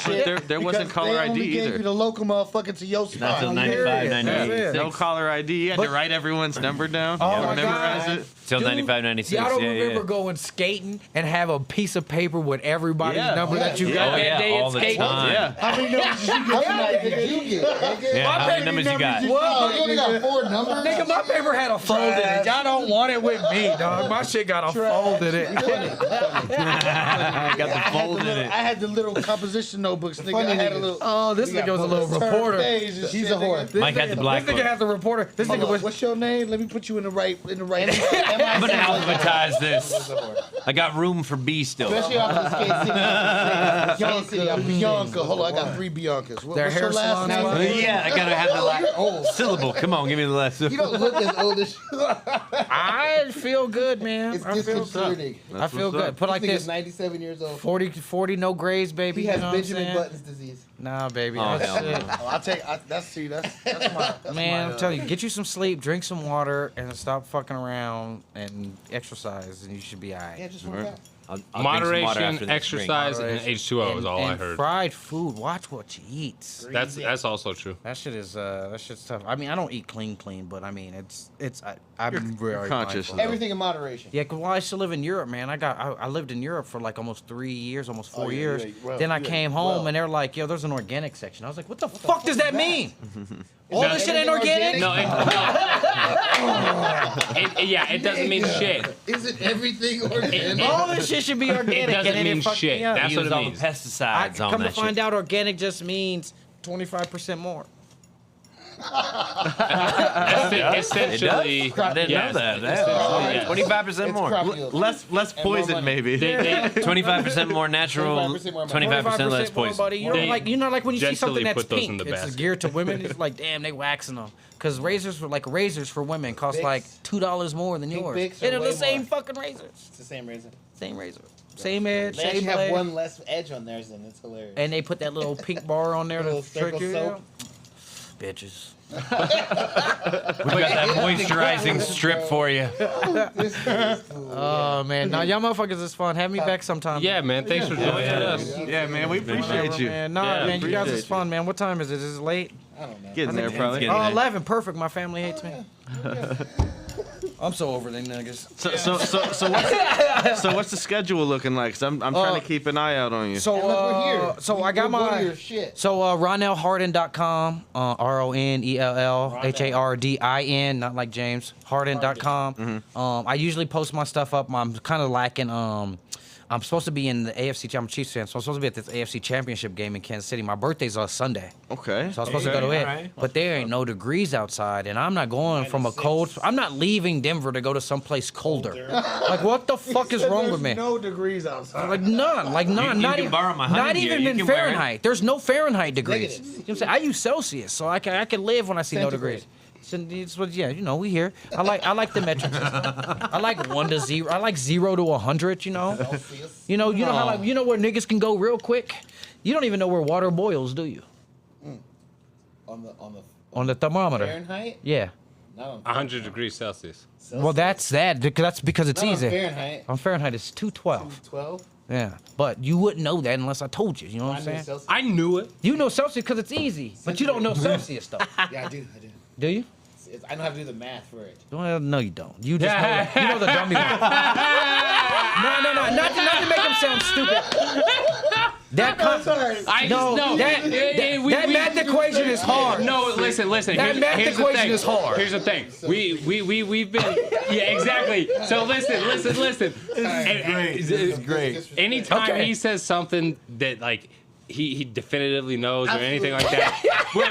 There wasn't caller ID They gave you either. the local motherfucker to your Not spot. till 95, That's 98. it. No caller ID. You had to write everyone's number down. Oh my memorize God. it. Till Dude, 95, 96. Y'all don't yeah, remember yeah. going skating and have a piece of paper with everybody's Yeah. number that you got Oh, that yeah, day all at the skating? time. Yeah. How many numbers did you get tonight? Did you get? Nigga? Yeah, how many numbers you got? Whoa, you only got 4 numbers? Nigga, my paper had a fold in it. Y'all don't want it with me, dog. My shit got a fold in it. Got the fold in it. I had the little composition notebooks, nigga. I had a little. Oh, this nigga was a little turn reporter. page and He's shit, a whore. nigga. Mike had the black This nigga book. has the reporter. This Hold nigga on, was. what's your name? Let me put you in the right. I'm gonna alphabetize this. I got room for B still. Especially off the Skate City. Bianca. Hold on, I got 3 Biancas. Their What's hair your last salons, name? man. Yeah, I gotta have the last syllable. Come on, give me the last You syllable. don't look as old as you. I feel good, man. It's I feel good. disconcerting. I feel what's good. up. Put like This nigga's this. 97 years old. 40, no grays, baby. He has you know what I'm Benjamin saying? Button's disease. Nah, baby. Oh, That's hell it. no. Oh, I'll take. That's my. That's Man, my, I'm telling you, get you some sleep, drink some water, and stop fucking around and exercise, and you should be alright. Yeah, just one guy. I'll drink some water Moderation, after this exercise, and H2O is all I and heard. fried food. Watch what you eat. That's also true. That shit's tough. I mean, I don't eat clean, but I mean, I'm very conscious mindful. of it. Everything in moderation. Yeah, cause while I used to live in Europe, man, I lived in Europe for like almost 3 years, almost 4 yeah, years. yeah, well, then I yeah, came home well. and they're like, "Yo, there's an organic section." I was like, "What the fuck does that mean? All No, this shit ain't everything organic?" No, it doesn't mean shit. Isn't everything organic? All this shit should be organic. It doesn't and then mean it fucked shit. me up. That's what Use it all the means. pesticides on Come to that find shit. out, organic just means 25% more. Essentially, I didn't know that. Essentially, 25% more. Less poison, maybe. 25% more natural. 25% less more, poison. buddy. You know, like when you see something gently that's put those in pink, the it's basket. geared to women. It's like, damn, they waxing them. Because razors for women cost Bics. like $2 more than Pink yours. Bics are And they're the way same more. fucking razors. It's the same razor. Same razor. Same edge, They actually same have blade. one less edge on theirs, and it's hilarious. And they put that little pink bar on there to Little trick circle you. soap. Bitches. We got that moisturizing strip for you. Oh, man. Now, y'all motherfuckers is fun. Have me back sometime. Yeah, man. Thanks for joining us. Yeah, man, we appreciate you. Man, no, Yeah, man, you guys appreciate is fun, man. What time is it? Is it late? I don't know. Getting there, probably. getting there. 11. Perfect. My family hates me. I'm so over them niggas. So what's the schedule looking like? 'Cause I'm trying to keep an eye out on you. So, And look, we're here. so I got We're going to my. your shit. So, RonellHardin.com, RONELLHARDIN, not like James, Hardin.com. I usually post my stuff up. I'm kind of lacking. I'm supposed to be in the AFC. I'm a Chiefs fan, so I'm supposed to be at this AFC Championship game in Kansas City. My birthday's on Sunday, Okay. so I was supposed to go to it. alright. But there ain't no degrees outside, and I'm not going from a cold. I'm not leaving Denver to go to someplace colder. Like, what the fuck is wrong with me? No degrees outside. Like none, You not can even, borrow my not honey even gear. in You can wear it. Fahrenheit. There's no Fahrenheit degrees. Negative. You know what I'm saying? I use Celsius, so I can live when I see no Centigrade. degrees. It's what, yeah, you know, we here. I like the metric system. I like 1 to 0. I like 0 to 100. You know, you know how like where niggas can go real quick. You don't even know where water boils, do you? On the On the thermometer. Fahrenheit? Yeah. Not on 100 degrees Celsius. Well, that's because it's Not on easy. Fahrenheit. On Fahrenheit, it's 212. 12. Yeah, but you wouldn't know that unless I told you. You know what I'm saying? Celsius. I knew it. You know Celsius because it's easy, but you don't know Celsius though. Yeah, I do. Do you? I know how to do the math for it. Well, no, you don't. You just know the dummy one. No. Not to make him sound stupid. That math equation is hard. No, listen. That math here's the equation thing. is hard. Here's the thing. We've been exactly. So listen. Great. Anytime Okay. he says something that like he definitively knows or anything like that,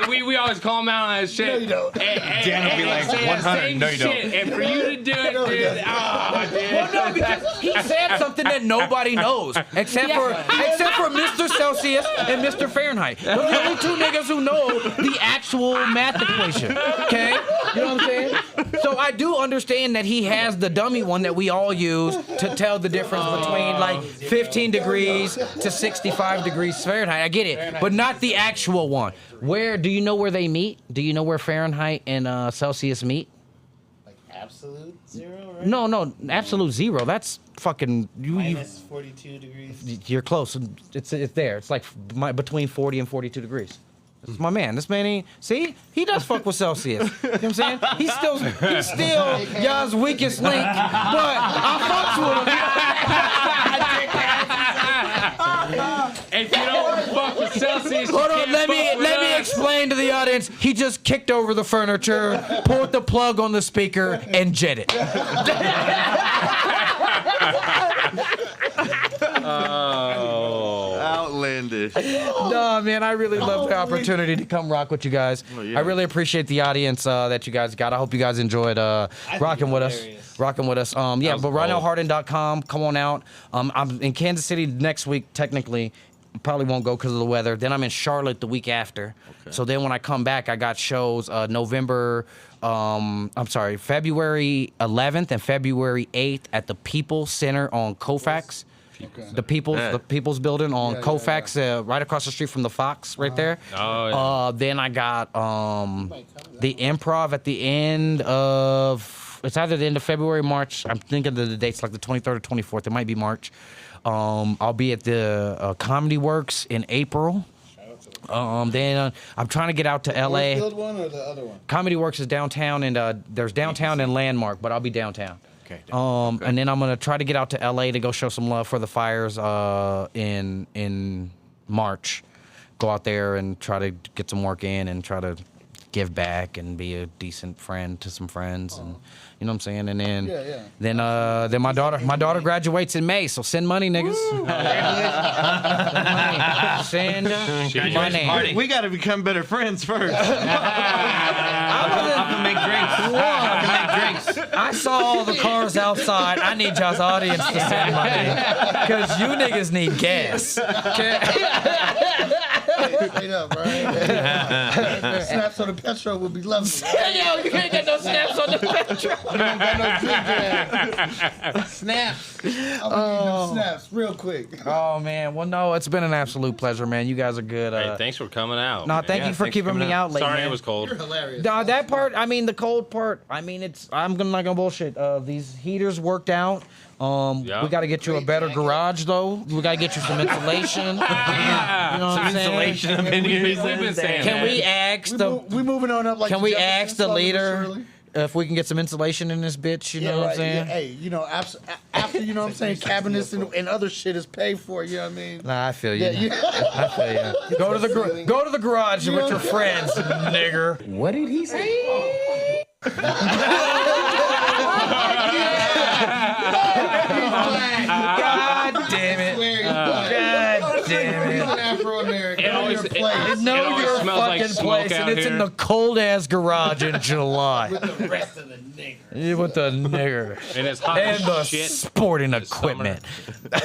we always call him out on his shit. No, you don't. Dan will be like, 100. No, you don't. And for you to do it, dude, Well, no, because he said something that nobody knows except for Mr. Celsius and Mr. Fahrenheit. Those are the only two niggas who know the actual math equation. Okay, you know what I'm saying? So I do understand that he has the dummy one that we all use to tell the difference between like 15 degrees to 65 degrees Fahrenheit. I get it, but not the actual one. Where do you know where they meet? Do you know where Fahrenheit and Celsius meet? Like absolute 0, right? No, absolute 0. That's fucking Minus 42 degrees. You're close. It's there. It's like between 40 and 42 degrees. This is my man. This man ain't. See, he does fuck with Celsius. You know what I'm saying? He's still y'all's weakest link, but I fucks with him. if you don't fuck with Celsius, Hold you on, can't let fuck me with us. explain to the audience. He just kicked over the furniture, pulled the plug on the speaker, and jet it. Outlandish. No, man, I really love the opportunity to come rock with you guys. yeah. I really appreciate the audience that you guys got. I hope you guys enjoyed rocking with us. hilarious. Rocking with us. Yeah, was but gold. RonellHardin.com. Come on out. I'm in Kansas City next week, technically. Probably won't go because of the weather. Then I'm in Charlotte the week after. Okay. So then when I come back, I got shows February 11th and February 8th at the People's Center on Colfax. The People's Building on Colfax, right across the street from the Fox, right there. Oh, yeah. Then I got the Improv at the end of, it's either the end of February, March. I'm thinking of the dates, like the 23rd or 24th. It might be March. I'll be at the Comedy Works in April. Then I'm trying to get out to LA. Field one or the other one? Comedy Works is downtown, and there's downtown and Landmark, but I'll be downtown. Okay. And then I'm gonna try to get out to LA to go show some love for the Fires in March. Go out there and try to get some work in and try to give back and be a decent friend to some friends, and you know what I'm saying. And then then my daughter graduates in May, so send money, niggas. Send saying? My name. We got to become better friends first. I can make drinks. I can make drinks. I saw all the cars outside. I need y'all's audience to send money. Because you niggas need gas. Okay? Straight up, right? Snaps on the petrol would be lovely. Yo, you can't get no snaps on the petrol. You don't got no ginger. Snaps. I'm gonna need them snaps real quick. Oh, man. Well, no, it's been an absolute pleasure, man. You guys are good. Hey, thanks for coming out. No, thank you for keeping me out late, Sorry man. it was cold. You're hilarious. No, that part, I mean, the cold part, I mean, I'm not gonna bullshit. These heaters worked out. Yeah. We got to get you a better garage, though. We got to get you some insulation. You know what I'm saying? Insulation up in here. We've been saying Can that. we ask We moving on up like. Can the we Jeffersons, ask the slowly but leader surely. if we can get some insulation in this bitch? You know what I'm saying? Yeah, hey, you know, after you know what I'm saying, cabinets and other shit is paid for. You know what I mean? Nah, I feel you. Yeah, you- I feel you. Go to the garage with your friends, nigger. What did he say? God damn it. God damn it. Afro-American. It always- Your place. Know always your smells like fucking smoke place, out and it's in here. the cold ass garage in July. The rest of the niggas. Yeah, with the nigger And it's hot and the as shit. sporting equipment. Where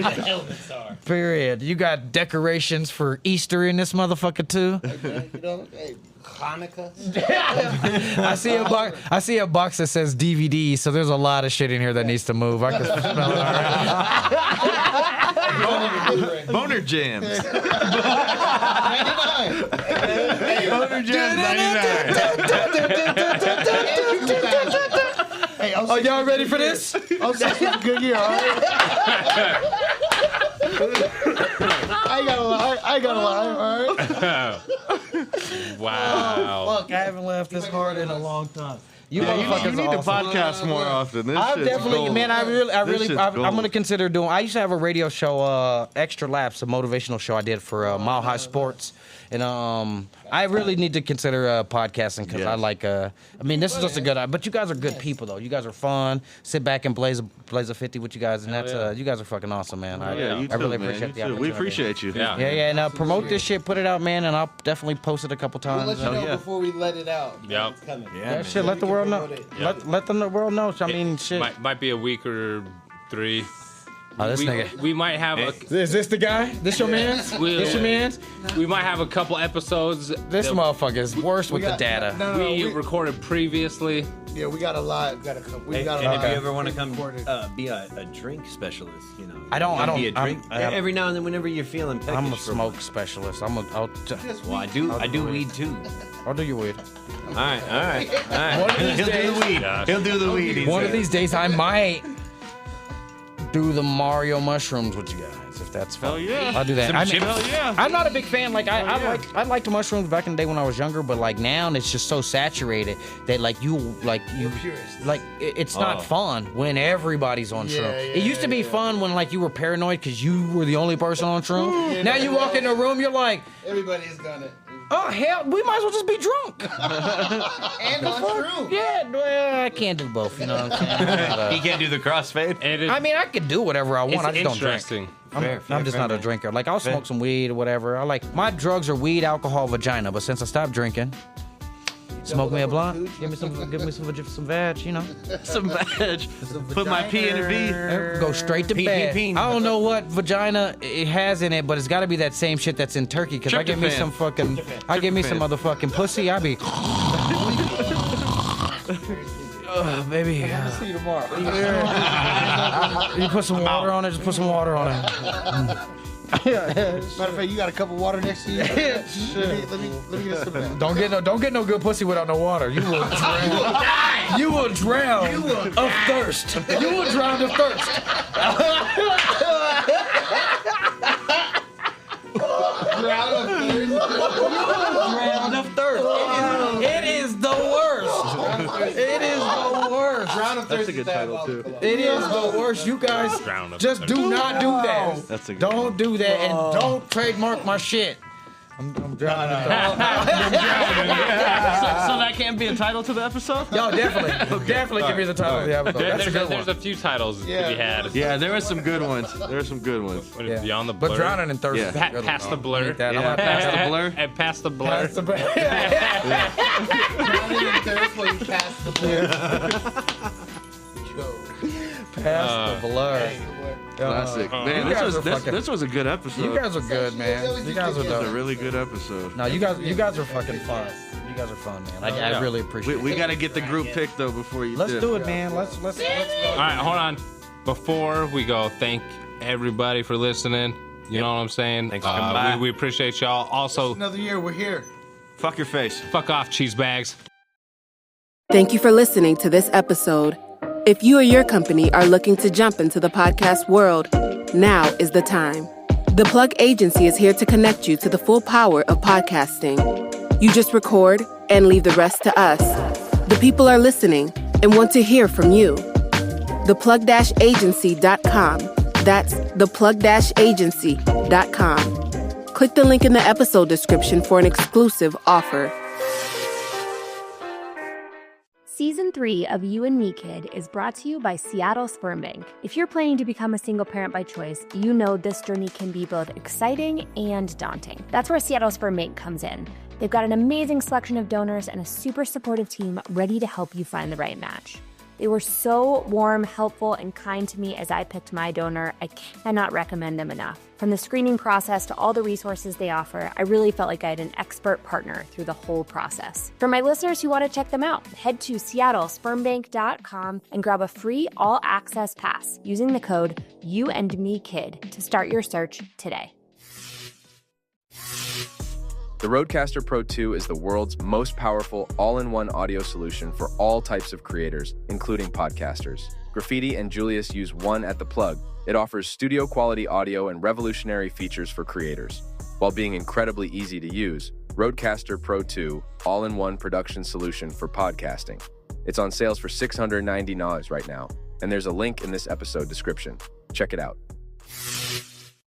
the helmets are. Period. You got decorations for Easter in this motherfucker too. You know, hey, Hanukkah. I see a box that says DVD, so there's a lot of shit in here that needs to move. I can smell it already. Boner jams. Boner Jams 99. Hey, Oh, y'all ready for this? I'm saying a good year, all right? I ain't gotta lie, all right? Wow. Fuck, I haven't laughed this hard in a long time. You You motherfuckers need are to awesome. podcast more often. This I shit's definitely, gold. man. I'm gold. gonna consider doing. I used to have a radio show, Extra Laps, a motivational show I did for Mile High Sports, and I really need to consider podcasting because I Yes. like. I mean, this is just a good. But you guys are good people though. You guys are fun. Sit back and blaze a 50 with you guys, and that's you guys are fucking awesome, man. Yeah, you I too, really man. appreciate You the too. We opportunity. appreciate you. Yeah. Yeah, and promote this shit, put it out, man, and I'll definitely post it a couple We'll times. let you know yeah. before we let it out. Yep. It's coming. Yeah, shit, let the world know. Let the world know. I mean, shit. Might be a week or 3. Oh, this we, nigga. we might have a Is this the guy? This your man's? This your man's? we might have a couple episodes This that motherfucker is worse with the got- data. No, we we recorded previously. yeah, we got a lot. Got a couple. We got a And lot. if you ever want to come be a drink specialist, you know. I don't- Be a drink. I don't- Every now and then, whenever you're feeling peckish. I'm a for- smoke specialist. I'll Well, I do weed too. do your weed. All right. One of these He'll do days- the weed. He'll do the weed. he One of said. these days, I might do the Mario mushrooms with you guys, if that's fun. Hell yeah. I'll do that. Some I mean, chips? Hell yeah. I'm not a big fan. Like I liked mushrooms back in the day when I was younger, but like now it's just so saturated that like it's not fun when everybody's on Yeah, shrooms. yeah, It used to be fun when like you were paranoid because you were the only person on shrooms. Now you walk in a room, you're like, Everybody's done it. oh hell, we might as well just be drunk. And on true. Yeah, well, I can't do both. You know what I'm saying? He can't do the crossfade. And it, I mean, I could do whatever I want. it's I just don't drink. interesting. I'm just not a drinker. Like I'll smoke some weed or whatever. I like my drugs are weed, alcohol, vagina. But since I stopped drinking, smoke me a blunt. Give me some veg. You know, Some veg. Put my P in a V. go straight to Peen, bed. peen, peen. I don't know what vagina it has in it, but it's got to be that same shit that's in turkey. Cause I give me Tryptophan. some fucking, I give me some motherfucking pussy. I be. Baby, See you tomorrow. you put some water on it. Just put some water on it. Matter of fact, you got a cup of water next to you. Let me get some of that. Don't get no good pussy without no water. You will drown. You will drown of thirst. You will drown of thirst. Drown of thirst. It is the worst. It is the worst. That's a good title too. It is the worst. You guys Drown of just thirst. do not do that. That's a good Don't do that and don't trademark my shit. I'm drowning. So that can't be a title to the episode? Yo, definitely give me the title of the episode. That's a good There's one. a few titles to be had. Yeah, there were some good ones. Yeah. Beyond the Blur. But drowning in thirst. Yeah. is a good Past the one. Blur. Need that. I'm Yeah, gonna Past the Blur. And Past the Blur. Past the Blur. Drowning in thirst while you pass the blur. Past the Blur. Classic. Man, you guys are fucking- this was a good episode. You guys are good, man. You guys are This was a dope. really good episode. No, you guys are fucking fun. You guys are fun, man. I really appreciate We it. got to get the group pick though before you Let's dip. do it, man. Let's go. All right, hold on. Before we go, thank everybody for listening. You know what I'm saying? Thanks for coming by. We appreciate y'all. Also, Another year, we're here. Fuck your face. fuck off, Cheesebags. Thank you for listening to this episode. If you or your company are looking to jump into the podcast world, now is the time. The Plug Agency is here to connect you to the full power of podcasting. You just record and leave the rest to us. The people are listening and want to hear from you. Theplug-agency.com. That's theplug-agency.com. Click the link in the episode description for an exclusive offer. Season 3 of You and Me Kid is brought to you by Seattle Sperm Bank. If you're planning to become a single parent by choice, you know this journey can be both exciting and daunting. That's where Seattle Sperm Bank comes in. They've got an amazing selection of donors and a super supportive team ready to help you find the right match. They were so warm, helpful, and kind to me as I picked my donor. I cannot recommend them enough. From the screening process to all the resources they offer, I really felt like I had an expert partner through the whole process. For my listeners who want to check them out, head to seattlespermbank.com and grab a free all-access pass using the code YouAndMeKid to start your search today. The Rodecaster Pro 2 is the world's most powerful all-in-one audio solution for all types of creators, including podcasters. Graffiti and Julius use one at the plug. It offers studio-quality audio and revolutionary features for creators. While being incredibly easy to use, Rodecaster Pro 2, all-in-one production solution for podcasting. It's on sales for $690 right now, and there's a link in this episode description. Check it out.